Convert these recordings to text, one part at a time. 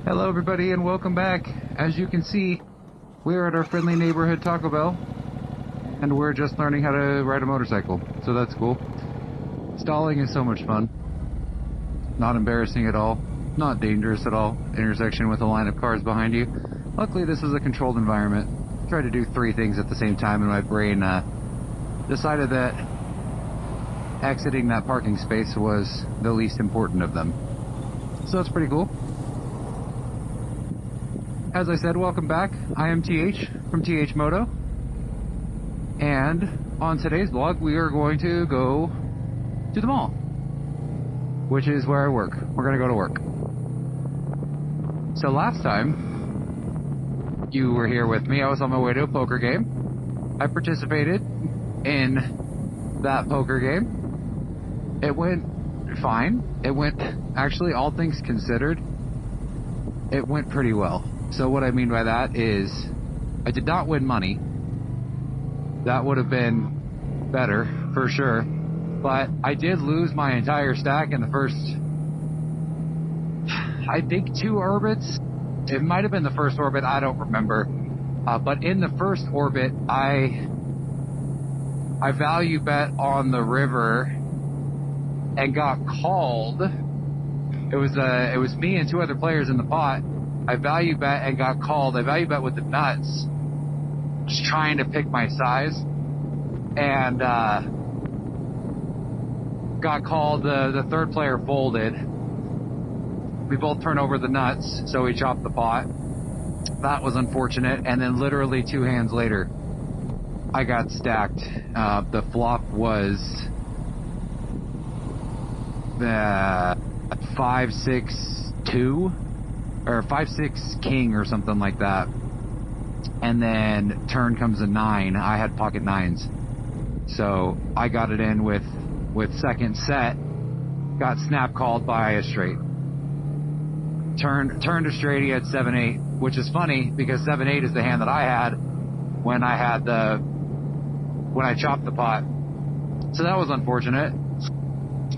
Hello everybody and welcome back. As you can see, we're at our friendly neighborhood Taco Bell and we're just learning how to ride a motorcycle, so that's cool. Stalling is so much fun. Not embarrassing at all, not dangerous at all. Intersection with a line of cars behind you. Luckily this is a controlled environment. Tried to do 3 things at the same time and my brain decided that exiting that parking space was the least important of them. So that's pretty cool. As I said, welcome back. I am TH from THMOTO. And on today's vlog, we are going to go to the mall, which is where I work. We're going to go to work. So last time you were here with me, I was on my way to a poker game. I participated in that poker game. It went fine. It went, actually, all things considered, it went pretty well. So what I mean by that is I did not win money. That would have been better for sure. But I did lose my entire stack in the first, I think 2 orbits. It might have been the first orbit, I don't remember. But in the first orbit, I value bet on the river and got called. It was me and 2 other players in the pot. I value bet and got called. I value bet with the nuts, just trying to pick my size, and got called. The third player folded. We both turned over the nuts, so we chopped the pot. That was unfortunate. And then literally 2 hands later, I got stacked. The flop was the 5-6-2. Or 5-6 king or something like that, and then turn comes a 9. I had pocket 9s, so I got it in with second set. Got snap called by a straight. Turned a straight. He had 7-8, which is funny because 7-8 is the hand that I had when I chopped the pot. So that was unfortunate.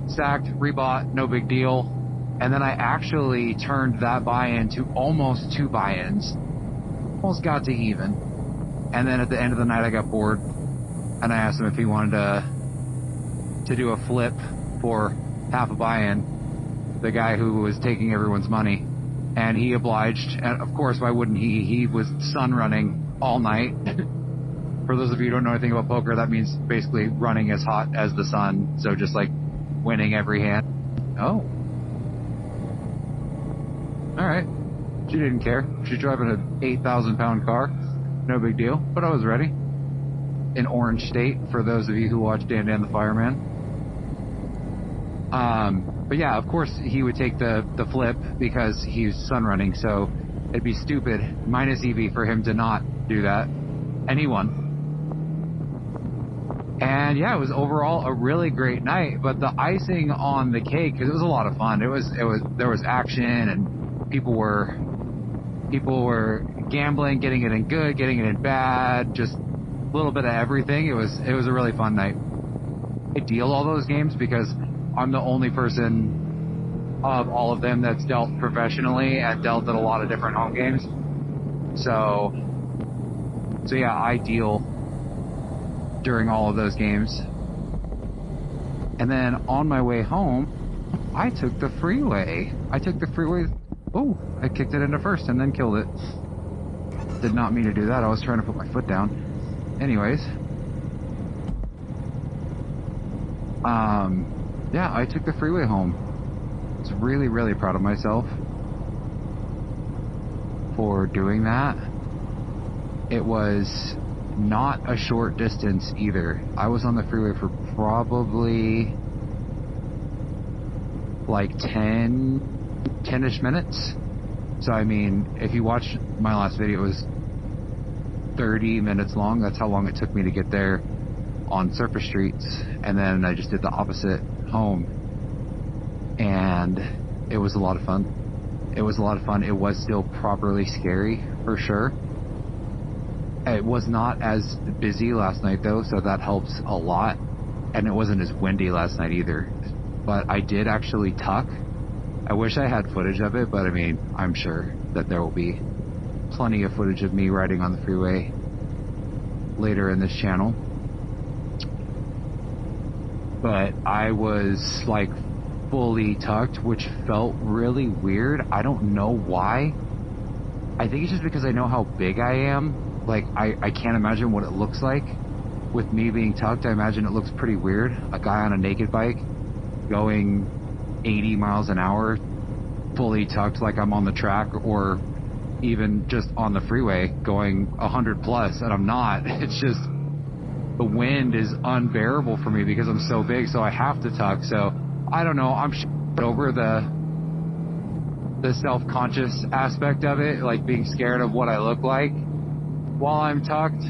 Stacked, rebought, no big deal. And then I actually turned that buy-in to almost 2 buy-ins. Almost got to even. And then at the end of the night I got bored. And I asked him if he wanted to do a flip for half a buy-in. The guy who was taking everyone's money. And he obliged. And of course, why wouldn't he? He was sun running all night. For those of you who don't know anything about poker, that means basically running as hot as the sun. So just like winning every hand. Oh. Alright, she didn't care. She's driving an 8,000 pound car. No big deal, but I was ready. In Orange State, for those of you who watch Dan Dan the Fireman. But yeah, of course he would take the flip because he's sun running, so it'd be stupid, minus EV, for him to not do that. And he won. And yeah, it was overall a really great night, but the icing on the cake, because it was a lot of fun. There was action, and people were gambling, getting it in good, getting it in bad, just a little bit of everything. It was a really fun night. I deal all those games because I'm the only person of all of them that's dealt professionally and dealt at a lot of different home games. So yeah, I deal during all of those games. And then on my way home, I took the freeway. Oh, I kicked it into first and then killed it. Did not mean to do that. I was trying to put my foot down. Anyways. Yeah, I took the freeway home. I was really, really proud of myself for doing that. It was not a short distance either. I was on the freeway for probably like 10-ish minutes. So I mean, if you watch my last video, it was 30 minutes long. That's how long it took me to get there on surface streets. And then I just did the opposite home. And it was a lot of fun. It was still properly scary, for sure. It was not as busy last night though, so that helps a lot. And it wasn't as windy last night either. But I did actually tuck I wish I had footage of it, but I mean, I'm sure that there will be plenty of footage of me riding on the freeway later in this channel. But I was like fully tucked, which felt really weird. I don't know why. I think it's just because I know how big I am. Like, I can't imagine what it looks like with me being tucked. I imagine it looks pretty weird. A guy on a naked bike going 80 miles an hour, fully tucked like I'm on the track, or even just on the freeway going 100 plus, and I'm not. It's just the wind is unbearable for me because I'm so big, so I have to tuck. So I don't know, I'm over the self-conscious aspect of it, like being scared of what I look like while I'm tucked,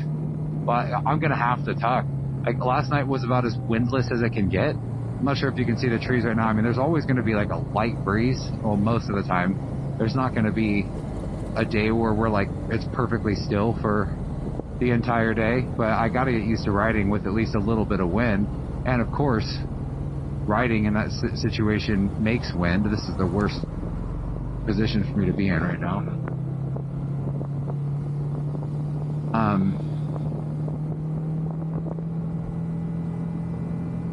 but I'm gonna have to tuck. Like, last night was about as windless as it can get. I'm not sure if you can see the trees right now. I mean, there's always going to be like a light breeze. Well, most of the time. There's not going to be a day where we're like, it's perfectly still for the entire day. But I got to get used to riding with at least a little bit of wind. And of course, riding in that situation makes wind. This is the worst position for me to be in right now.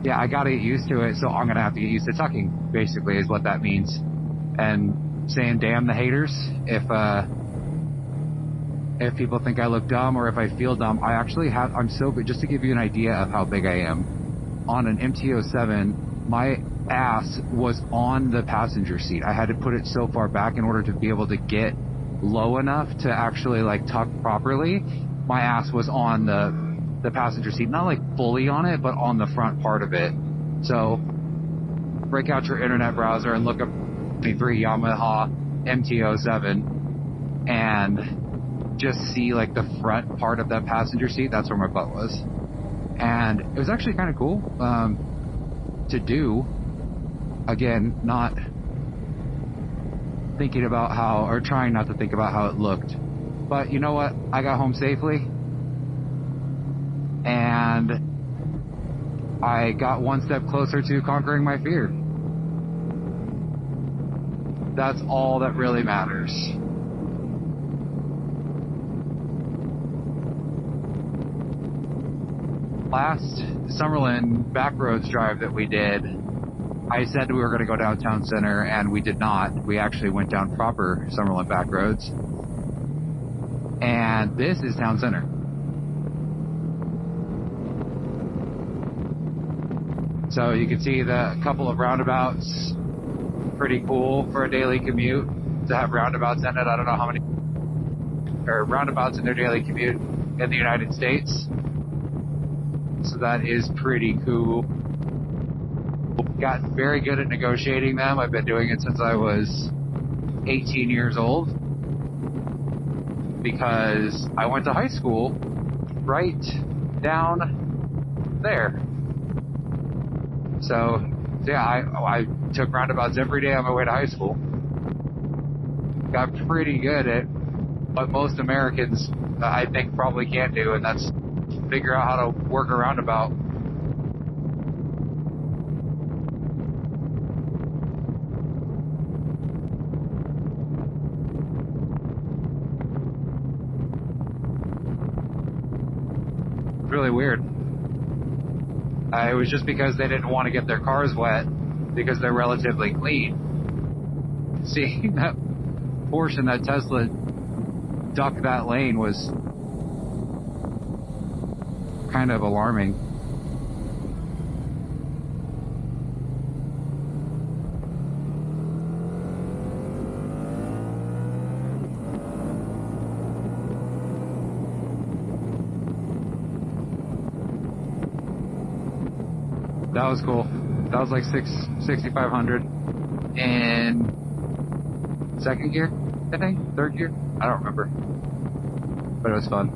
Yeah, I gotta get used to it, so I'm gonna have to get used to tucking, basically, is what that means. And saying damn the haters, if people think I look dumb or if I feel dumb, I'm so big. Just to give you an idea of how big I am, on an MT-07, my ass was on the passenger seat. I had to put it so far back in order to be able to get low enough to actually like tuck properly. My ass was on the passenger seat, not like fully on it, but on the front part of it. So break out your internet browser and look up the Yamaha MT-07 and just see like the front part of that passenger seat. That's where my butt was. And it was actually kind of cool to do. Again, not thinking about how, or trying not to think about how it looked. But you know what? I got home safely. And I got one step closer to conquering my fear. That's all that really matters. Last Summerlin backroads drive that we did, I said we were going to go downtown center, and we did not. We actually went down proper Summerlin backroads. And this is town center. So you can see the couple of roundabouts. Pretty cool for a daily commute to have roundabouts in it. I don't know how many roundabouts in their daily commute in the United States. So that is pretty cool. Got very good at negotiating them. I've been doing it since I was 18 years old, because I went to high school right down there. So yeah, I took roundabouts every day on my way to high school. Got pretty good at what most Americans, I think, probably can't do, and that's figure out how to work a roundabout. Really weird. It was just because they didn't want to get their cars wet because they're relatively clean. Seeing that portion that Tesla ducked that lane was kind of alarming. That was cool. That was like 6,500 in second gear, I think, third gear. I don't remember, but it was fun.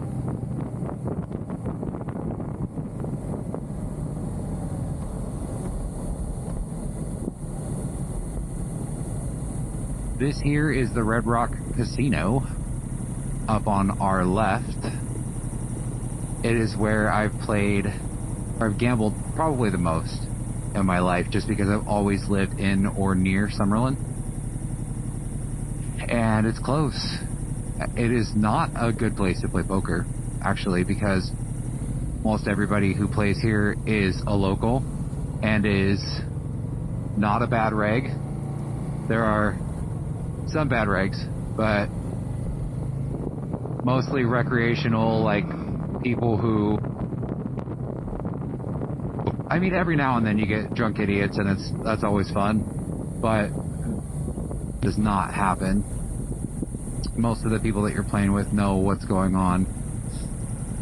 This here is the Red Rock Casino up on our left. It is where I've played, or I've gambled probably the most in my life, just because I've always lived in or near Summerlin. and it's close. It is not a good place to play poker, actually, because most everybody who plays here is a local and is not a bad reg. There are some bad regs, but mostly recreational, like people who, I mean, every now and then you get drunk idiots, and that's always fun, but does not happen. Most of the people that you're playing with know what's going on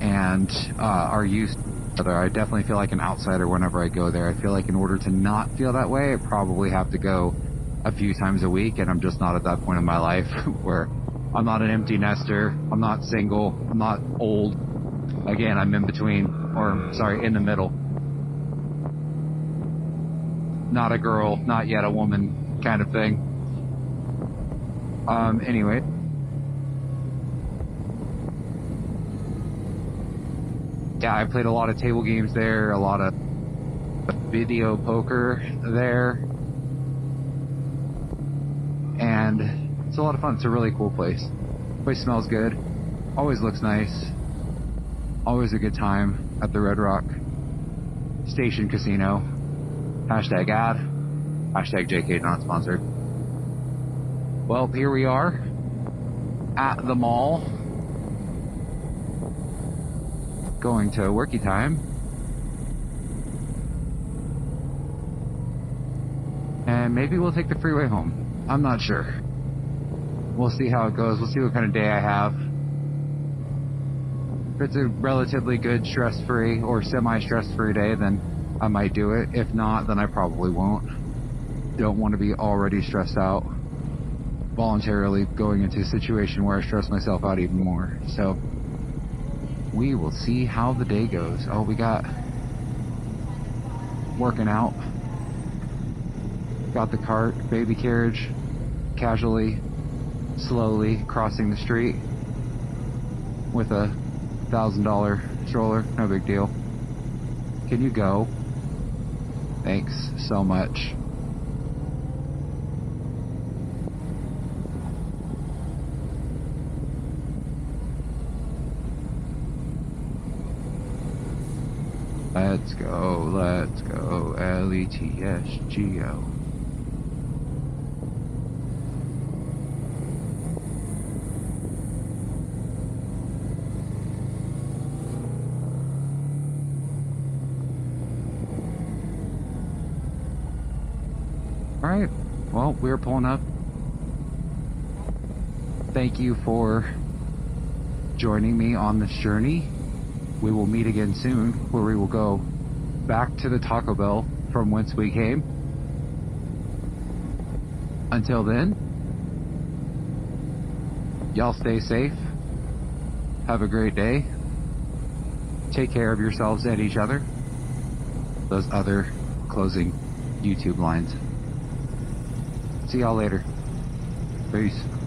and are used to it. I definitely feel like an outsider whenever I go there. I feel like in order to not feel that way, I probably have to go a few times a week, and I'm just not at that point in my life where I'm not an empty nester, I'm not single, I'm not old. Again, I'm in between, or sorry, in the middle. Not a girl, not yet a woman kind of thing. Anyway. Yeah, I played a lot of table games there, a lot of video poker there. And it's a lot of fun. It's a really cool place. The place smells good. Always looks nice. Always a good time at the Red Rock Station Casino. Hashtag ad. Hashtag JK not sponsored. Well, here we are at the mall. Going to worky time. And maybe we'll take the freeway home. I'm not sure. We'll see how it goes. We'll see what kind of day I have. If it's a relatively good stress-free or semi-stress-free day, then I might do it. If not, then I probably won't. Don't want to be already stressed out voluntarily going into a situation where I stress myself out even more. So we will see how the day goes. Oh, we got working out. Got the cart, baby carriage, casually, slowly crossing the street with a $1,000 stroller. No big deal. Can you go? Thanks so much. Let's go, LETSGO. Alright, well, we're pulling up. Thank you for joining me on this journey. We will meet again soon, where we will go back to the Taco Bell from whence we came. Until then, y'all stay safe. Have a great day. Take care of yourselves and each other. Those other closing YouTube lines. See y'all later. Peace.